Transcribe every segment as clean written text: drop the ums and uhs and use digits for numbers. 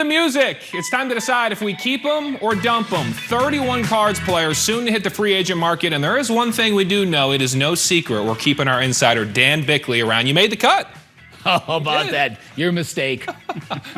The music. It's time to decide if we keep them or dump them. 31 Cards players soon to hit the free agent market, and there is one thing we do know. It is no secret. We're keeping our insider Dan Bickley around. You made the cut. How about that? Your mistake.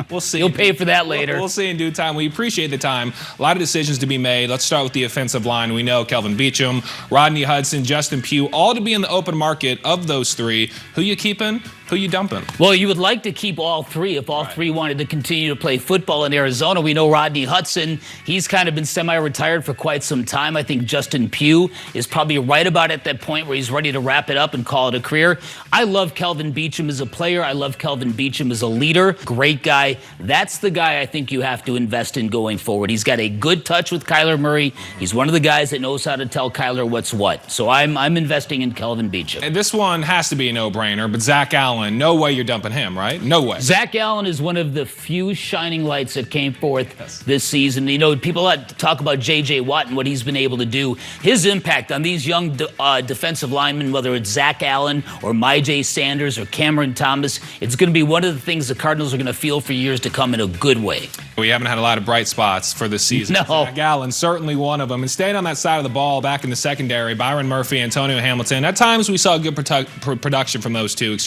We'll see. You'll pay for that later. We'll see in due time. We appreciate the time. A lot of decisions to be made. Let's start with the offensive line. We know Kelvin Beachum, Rodney Hudson, Justin Pugh, all to be in the open market. Of those three, who you keeping? Who you dumping? Well, you would like to keep all three if all three wanted to continue to play football in Arizona. We know Rodney Hudson, he's kind of been semi-retired for quite some time. I think Justin Pugh is probably right about at that point where he's ready to wrap it up and call it a career. I love Kelvin Beachum as a player. I love Kelvin Beachum as a leader. Great guy. That's the guy I think you have to invest in going forward. He's got a good touch with Kyler Murray. He's one of the guys that knows how to tell Kyler what's what. So I'm investing in Kelvin Beachum. And this one has to be a no-brainer, but Zach Allen, no way you're dumping him, right? No way. Zach Allen is one of the few shining lights that came forth this season. You know, people talk about J.J. Watt and what he's been able to do. His impact on these young defensive linemen, whether it's Zach Allen or Myjai Sanders or Cameron Thomas, it's going to be one of the things the Cardinals are going to feel for years to come in a good way. We haven't had a lot of bright spots for this season. No. Zach Allen, certainly one of them. And staying on that side of the ball, back in the secondary, Byron Murphy, Antonio Hamilton. At times, we saw good production from those two,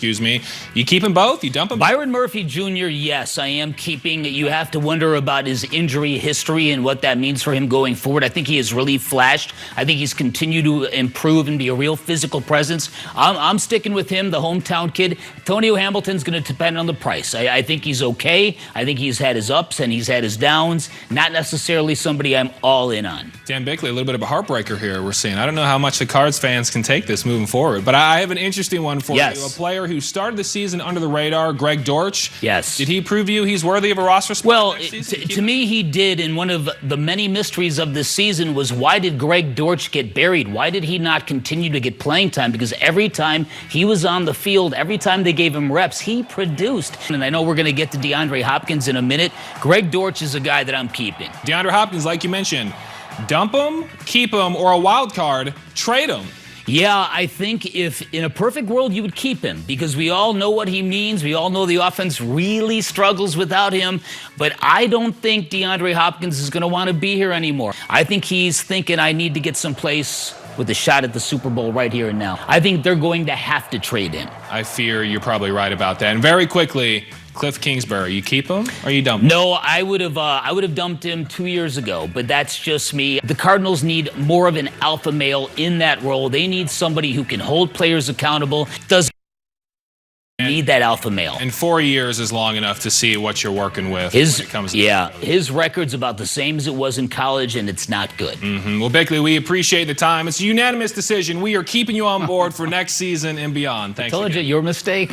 You keep them both? You dump them? Byron Murphy Jr., yes, I am keeping. You have to wonder about his injury history and what that means for him going forward. I think he has really flashed. I think he's continued to improve and be a real physical presence. I'm sticking with him, the hometown kid. Antonio Hamilton's going to depend on the price. I think he's okay. I think he's had his ups and he's had his downs. Not necessarily somebody I'm all in on. Dan Bickley, a little bit of a heartbreaker here we're seeing. I don't know how much the Cards fans can take this moving forward, but I have an interesting one for you. A player who started the season under the radar, Greg Dortch. Yes. Did he prove you he's worthy of a roster spot? Well, to me, he did. And one of the many mysteries of this season was, why did Greg Dortch get buried? Why did he not continue to get playing time? Because every time he was on the field, every time they gave him reps, he produced. And I know we're going to get to DeAndre Hopkins in a minute. Greg Dortch is a guy that I'm keeping. DeAndre Hopkins, like you mentioned, dump him, keep him, or a wild card, trade him. Yeah, I think if in a perfect world you would keep him, because we all know what he means. We all know the offense really struggles without him. But I don't think DeAndre Hopkins is going to want to be here anymore. I think he's thinking, I need to get someplace with a shot at the Super Bowl right here and now. I think they're going to have to trade him. I fear you're probably right about that. And very quickly, Cliff Kingsbury, you keep him or you dump him? No, I would have dumped him 2 years ago, but that's just me. The Cardinals need more of an alpha male in that role. They need somebody who can hold players accountable. Need that alpha male. And 4 years is long enough to see what you're working with when it comes to his record's about the same as it was in college, and it's not good. Well, Bickley, we appreciate the time. It's a unanimous decision. We are keeping you on board for next season and beyond. Thanks. I told you, your mistake.